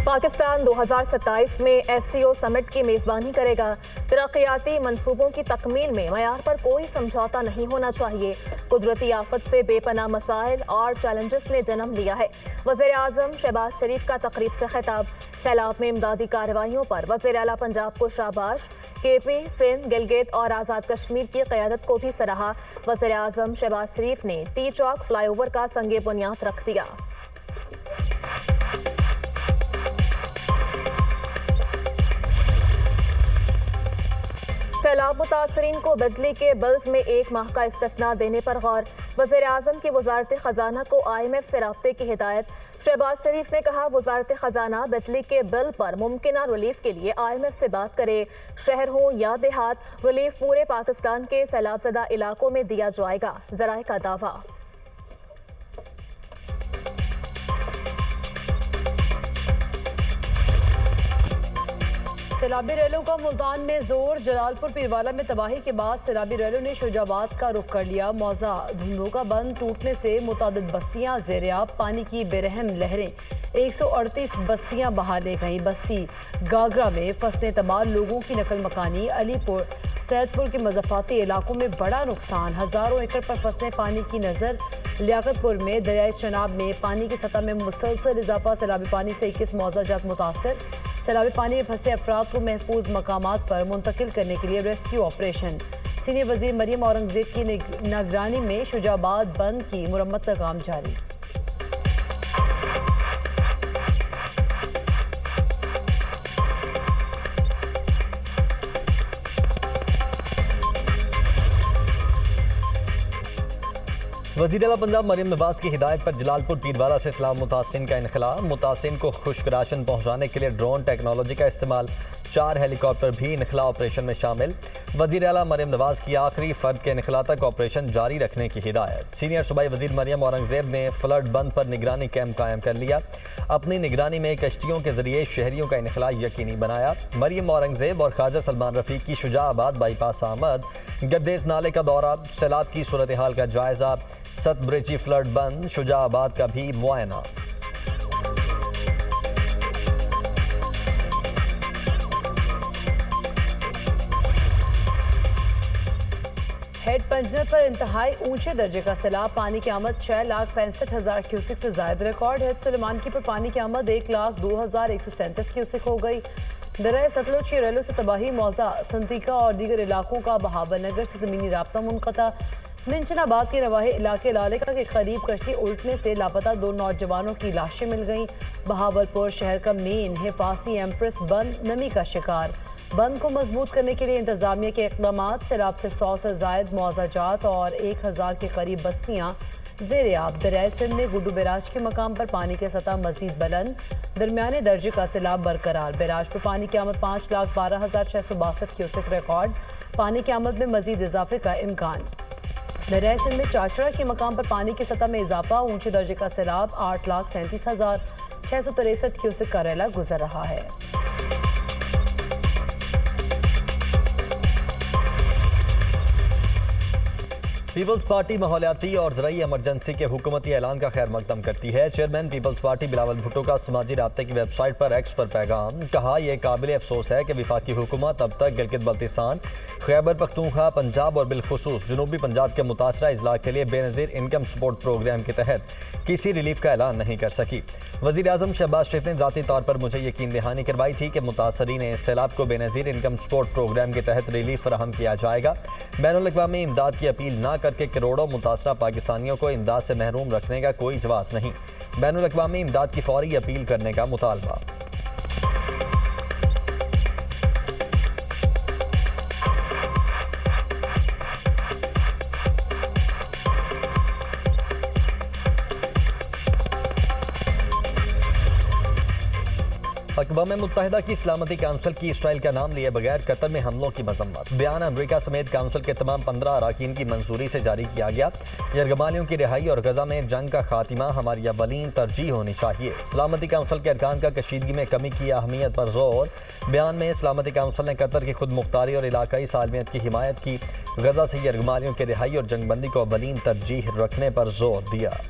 पाकिस्तान 2027 में SCO summit की मेजबानी करेगा। तरक्याती मंसूबों की तकमील में मयार पर कोई समझौता नहीं होना चाहिए। कुदरती आफत से बेपनाह मसाइल और चैलेंजेस ने जन्म लिया है। वज़ीर आज़म शहबाज शरीफ का तकरीब से खिताब। सैलाब में इमदादी कार्रवाइयों पर वज़ीर आला पंजाब को शाबाश। KP, सिंध, गिलगित और आज़ाद कश्मीर की क़यादत को भी सराहा। वज़ीर आज़म शहबाज शरीफ ने टी चौक फ्लाईओवर का संगे बुनियाद रख दिया। सैलाब मुतासरीन को बिजली के बिल्स में 1 माह का इस्तिस्ना देने पर गौर। वज़ीर आज़म की वज़ारत ख़जाना को IMF से राब्ते की हिदायत। शहबाज शरीफ ने कहा, वज़ारत ख़जाना बिजली के बिल पर मुमकिना रिलीफ के लिए IMF से बात करे। शहर हो या देहात, रिलीफ पूरे पाकिस्तान के सैलाबज़दा इलाकों में दिया जाएगा। ज़राए का दावा। सैलाबी रैलों का मुल्तान में जोर। जलालपुर पीरवाला में तबाही के बाद सैलाबी रैलों ने शुजाबाद का रुख कर लिया। मौजा धुंधों का बंद टूटने से मुतादिद बस्तियां ज़ेर-ए-आब। पानी की बेरहम लहरें। 138 बस्तियां बहा ले गईं। बस्ती गागरा में फसलें तबाह, लोगों की नकल मकानी। अलीपुर सैदपुर के मज़ाफ़ाती इलाकों में बड़ा नुकसान। हज़ारों एकड़ पर फसलें पानी की नज़र। लियाकतपुर में दरियाए चनाब में पानी की सतह में मुसलसल इजाफा। सैलाबी पानी से 21 मौजा जात मुतासर। सैलाबी पानी में फंसे अफराद को महफूज मकामात पर मुंतकिल करने के लिए रेस्क्यू ऑपरेशन। सीनियर वजीर मरियम औरंगजेब की निगरानी में शुजाबाद बंद की मुरम्मत का काम जारी। वज़ीर आला पंजाब मरियम नवाज की हिदायत पर जलालपुर पीरवाला से सैलाब मुतासरीन का इनखला। मुतासरीन को खुश्क राशन पहुँचाने के लिए ड्रोन टेक्नोलॉजी का इस्तेमाल। 4 हेलीकॉप्टर भी इनखला ऑपरेशन में शामिल। वज़ीर आला मरियम नवाज की आखिरी फर्द के इनखला तक ऑपरेशन जारी रखने की हिदायत। सीनियर सूबाई वज़ीर मरियम औरंगजेब ने फ्लड बंद पर निगरानी कैंप कायम कर लिया। अपनी निगरानी में कश्तियों के जरिए शहरियों का इनखला यकीनी बनाया। मरियम औरंगजेब और ख्वाजा सलमान रफ़ी की शुजाबाद बाईपास आमद। गर्देज नाले का दौरा। सैलाब की सूरत हाल का जायजा। सतब्रिजी फ्लड बंद। शुजाबाद का भी मुआयना। हेड पंजर पर इंतहाई ऊंचे दर्जे का सैलाब। पानी की आमद 6,65,000 क्यूसिक से जायद। रिकॉर्ड हेड सुलेमानकी पर पानी की आमद 1,02,137 क्यूसिक हो गई। दरिया सतलुज की रेलों से तबाही। मौजा, संतीका और दीगर इलाकों का बहावल नगर से ज़मीनी राब्ता मुनक़ता। मिंचनाबाद के नवाही इलाके लालिका के करीब कश्ती उल्टने से लापता 2 नौजवानों की लाशें मिल गईं। बहावलपुर शहर का मेन हिफासी एम्प्रेस बंद नमी का शिकार। बंद को मजबूत करने के लिए इंतजामिया के इक़दामात। सैलाब से 100 से जायद मुआवजात और 1000 के करीब बस्तियाँ ज़ेर-ए-आब। दरियाए सिंध में गुड्डू बैराज के मकाम पर पानी की सतह मजीद बुलंद। दरमियाने दर्जे का सैलाब बरकरार। बैराज पर पानी की आमद 5,12,662 क्यूसेक रिकॉर्ड। पानी की आमद में मजीद इजाफे का इम्कान। दरियाए सिंध में चाचड़ा के मकाम पर पानी की सतह में इजाफा। ऊंचे दर्जे का सैलाब 8,37,663 क्यूसेक का रेला गुजर रहा है। पीपल्स पार्टी माहौलियाती और ज़राई एमरजेंसी के हुकूमती ऐलान का खैर मकदम करती है। Chairman Peoples Party Bilawal Bhutto का समाजी राब्ते की वेबसाइट पर एक्स पर पैगाम। कहा, यह काबिल अफसोस है कि वफाकी हुकूमत अब तक गिलगित बल्तिस्तान, खैबर पख्तूनख्वा, पंजाब और बिलखुसूस जनूबी पंजाब के मुतासरा अजला के लिए बेनज़ीर इनकम सपोर्ट प्रोग्राम के तहत किसी रिलीफ का ऐलान नहीं कर सकी। वज़ीर आज़म शहबाज शरीफ ने ज़ाती तौर पर मुझे यकीन दहानी करवाई थी कि मुतासरीन सैलाब को बेनज़ीर इनकम सपोर्ट प्रोग्राम के तहत रिलीफ फराहम किया जाएगा। बैनुल-अक़वामी इमदाद की अपील न करके करोड़ों मुतासरा पाकिस्तानियों को इमदाद से महरूम रखने का कोई जवाब नहीं। बैनुल-अक़वामी इमदाद की फौरी अपील करने का मुतालबा। अक़वाम मुत्तहिदा की सलामती काउंसिल की इसराइल का नाम लिए बगैर कतर में हमलों की मजम्मत। बयान अमरीका समेत काउंसिल के तमाम 15 अरकान की मंजूरी से जारी किया गया। यरगमालियों की रिहाई और गजा में जंग का खात्मा हमारी अव्वलीन तरजीह होनी चाहिए। सलामती काउंसिल के अरकान का कशीदगी में कमी की अहमियत पर जोर। बयान में सलामती काउंसिल ने कतर की खुद मुख्तारी और इलाकाई सालमियत की हिमायत की। गजा से यरगमालियों की रिहाई और जंगबंदी को अव्वलीन तरजीह रखने पर जोर दिया।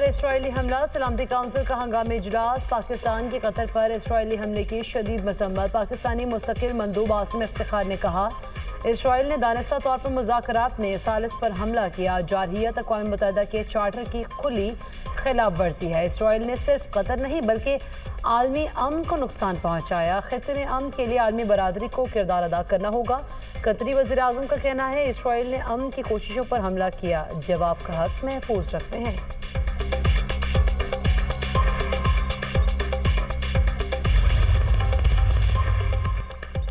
पर इसराइली हमला, सलामती काउंसिल का हंगामी इजलास। पाकिस्तान के कतर पर इसराइली हमले की शदीद मजम्मत। पाकिस्तानी मुस्तकिल मंदूब आसिम इफ्तिखार ने कहा, इसराइल ने दानिस्ता तौर पर मुज़ाकरात में सालिस पर हमला किया। जारहियत अक़वाम मुत्तहिदा के चार्टर की खुली खिलाफ वर्जी है। इसराइल ने सिर्फ कतर नहीं बल्कि आलमी अमन को नुकसान पहुँचाया। खित्ते में अमन के लिए आलमी बरादरी को किरदार अदा करना होगा। कतरी वज़ीर आज़म का कहना है, इसराइल ने अमन की कोशिशों पर हमला किया, जवाब का हक महफूज रखते हैं।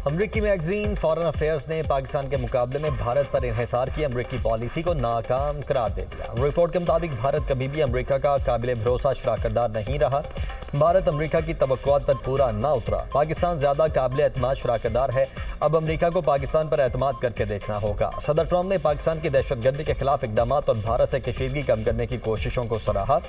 अमरीकी मैगजीन फॉरेन अफेयर्स ने पाकिस्तान के मुकाबले में भारत पर इन्हिसार की अमरीकी पॉलिसी को नाकाम करार दे दिया। रिपोर्ट के मुताबिक भारत कभी भी अमरीका का काबिल भरोसा शराकतदार नहीं रहा। भारत अमरीका की तवक्कुआत पर पूरा ना उतरा। पाकिस्तान ज्यादा काबिल एतमाद शराकतदार है। अब अमरीका को पाकिस्तान पर एतमाद करके देखना होगा। सदर ट्रंप ने पाकिस्तान की दहशतगर्दी के खिलाफ इकदाम और भारत से कशीदगी कम करने की कोशिशों को सराहा।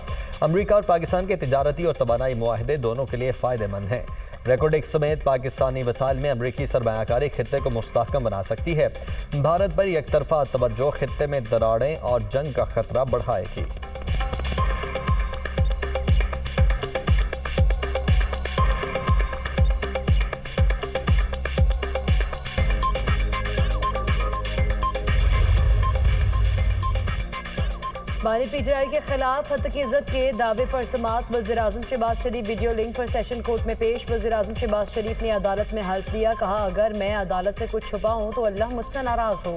अमरीका और पाकिस्तान के तिजारती और तवानाई मुआहदे दोनों के लिए फ़ायदेमंद हैं। रेकॉर्डिक समेत पाकिस्तानी वसाइल में अमरीकी सरमायाकारी खित्ते को मुस्तहकम बना सकती है। भारत पर एकतरफा तवज्जो खित्ते में दरारें और जंग का खतरा बढ़ाएगी। बानी पीटीआई के खिलाफ हत्या की इज्जत के दावे पर समाअत। वज़ीर आज़म शहबाज शरीफ वीडियो लिंक पर सेशन कोर्ट में पेश। वज़ीर आज़म शहबाज शरीफ ने अदालत में हल्फ लिया। कहा, अगर मैं अदालत से कुछ छुपाऊं तो अल्लाह मुझसे नाराज हो।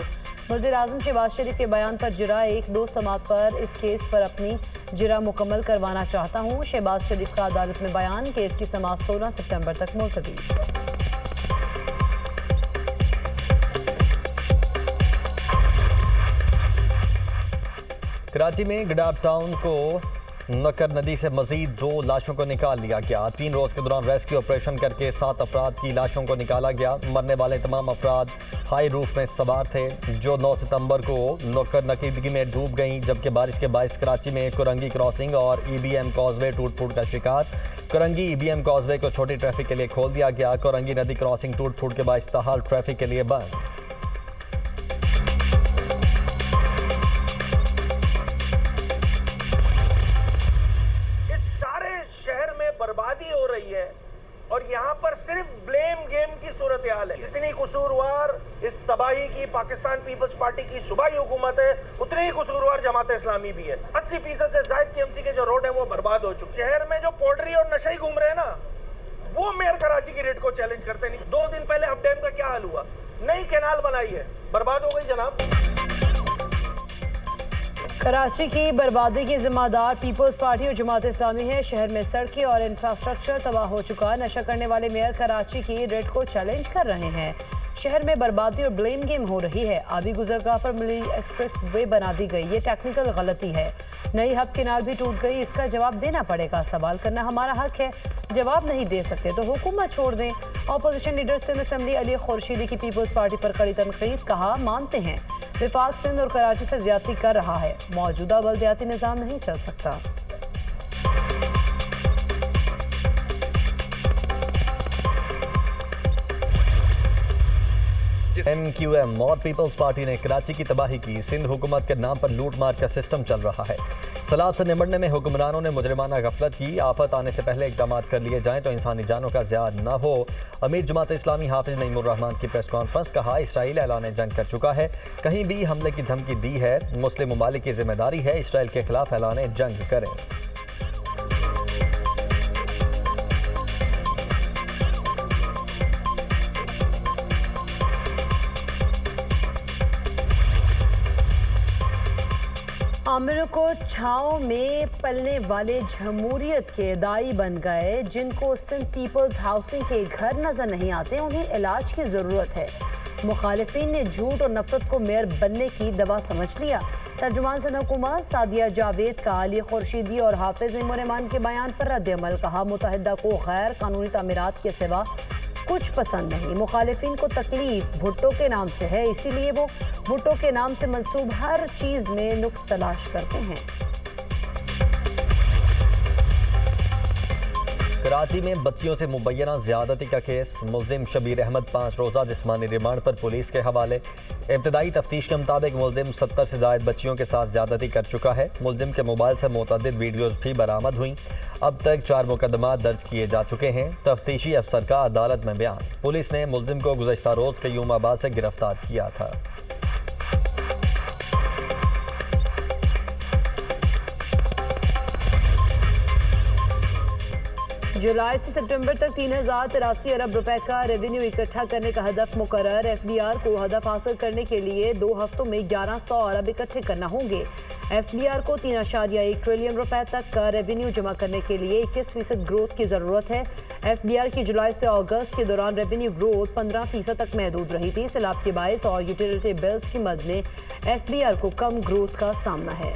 वज़ीर आज़म शहबाज शरीफ के बयान पर जिरा 1-2 समाअत पर इस केस पर अपनी जिरा मुकम्मल करवाना चाहता हूँ। शहबाज शरीफ का अदालत में बयान। केस की समाअत 16 सितंबर तक मुलतवी। कराची में गडाब टाउन को नकर नदी से मजीद 2 लाशों को निकाल लिया गया। 3 रोज के दौरान रेस्क्यू ऑपरेशन करके 7 अफराद की लाशों को निकाला गया। मरने वाले तमाम अफराद हाई रूफ में सवार थे, जो 9 सितंबर को नकर नकीदगी में डूब गईं, जबकि बारिश के बायस कराची में कुरंगी क्रॉसिंग और EBM कॉजवे टूट फूट का शिकार। कुरंगी EBM कॉजवे को छोटी ट्रैफिक के लिए खोल दिया गया। कुरंगी नदी क्रॉसिंग टूट फूट के बायस ताहाल ट्रैफिक के लिए बंद। बर्बादी हो रही है और यहाँ पर सिर्फ ब्लेम गेम की सूरत हाल है। जितनी कसूरवार इस तबाही की पाकिस्तान पीपल्स पार्टी की सूबाई हुकूमत है, उतनी ही कसूरवार जमात इस्लामी भी है। 80% से ज्यादा TMC के जो रोड है वो बर्बाद हो चुके। शहर में जो पोल्ट्री और नशे घूम रहे हैं ना, वो मेयर कराची की रेट को चैलेंज करते नहीं। 2 दिन पहले हब डैम का क्या हाल हुआ? नई कैनाल बनाई है, बर्बाद हो गई जनाब। कराची की बर्बादी की जिम्मेदार पीपल्स पार्टी और जमात इस्लामी है। शहर में सड़कें और इंफ्रास्ट्रक्चर तबाह हो चुका। नशा करने वाले मेयर कराची की रेट को चैलेंज कर रहे हैं। शहर में बर्बादी और ब्लेम गेम हो रही है। आबी गुजरगाह पर मिली एक्सप्रेस वे बना दी गई, ये टेक्निकल गलती है। नई हब केनाल भी टूट गई, इसका जवाब देना पड़ेगा। सवाल करना हमारा हक है, जवाब नहीं दे सकते तो हुकूमत छोड़ दें। Opposition leader Sindh assembly Ali Khurshidi की पीपल्स पार्टी पर कड़ी तनकीद। कहा, मानते हैं विफाक सिंध और कराची से ज्यादती कर रहा है। मौजूदा बल्दियाती निज़ाम नहीं चल सकता। MQM और पीपल्स पार्टी ने कराची की तबाही की। सिंध हुकूमत के नाम पर लूट मार का सिस्टम चल रहा है। सलाब से निपटने में हुक्मरानों ने मुजरिमाना गफलत की। आफत आने से पहले इकदाम कर लिए जाएं तो इंसानी जानों का ज़िया न हो। अमीर जमात इस्लामी हाफिज नईमुर रहमान की प्रेस कॉन्फ्रेंस। कहा, इसराइल ऐलान जंग कर चुका है, कहीं भी हमले की धमकी दी है। मुस्लिम ममालिक की जिम्मेदारी है इसराइल के खिलाफ ऐलान जंग करें। आमिरों को छाँव में पलने वाले जमहूरियत के दाई बन गए। जिनको सिंध पीपल्स हाउसिंग के घर नजर नहीं आते, उन्हें इलाज की जरूरत है। मुखालिफिन ने झूठ और नफरत को मेयर बनने की दवा समझ लिया। तर्जुमान सिंध हुकूमत सादिया जावेद का अली खुर्शीदी और हाफिज नईमुर रहमान के बयान पर रद्द-ए-अमल। कहा, मुत्तहिदा को गैर कानूनी तामीरात के सिवा कुछ पसंद नहीं। मुखालिफिन को तकलीफ भुट्टो के नाम से है, इसीलिए वो भुट्टो के नाम से मंसूब हर चीज में नुक्स तलाश करते हैं। कराची में बच्चियों से मुबैना ज्यादती का केस, मुल्जिम शबीर अहमद 5 रोज़ा जिस्मानी रिमांड पर पुलिस के हवाले। इब्तदाई तफ्तीश के मुताबिक मुल्जिम 70 से ज़ायद बच्चियों के साथ ज्यादती कर चुका है। मुल्जिम के मोबाइल से मुतअद्दिद वीडियोज़ भी बरामद हुई। अब तक 4 मुकदमा दर्ज किए जा चुके हैं। तफ्तीशी अफसर का अदालत में बयान। पुलिस ने मुल्जिम को गुज़श्ता रोज़ क़य्यूमाबाद से गिरफ्तार किया था। जुलाई से सितंबर तक 3083 अरब रुपए का रेवेन्यू इकट्ठा करने का हदफ मुकर्रर। एफबीआर को हदफ हासिल करने के लिए 2 हफ्तों में 1100 अरब इकट्ठे करना होंगे। एफबीआर को 3.1 ट्रिलियन रुपए तक का रेवेन्यू जमा करने के लिए 21% ग्रोथ की जरूरत है। एफबीआर की जुलाई से अगस्त के दौरान रेवेन्यू ग्रोथ 15% तक महदूद रही थी। सैलाब के बायस और यूटिलिटी बिल्स की मद में एफबीआर को कम ग्रोथ का सामना है।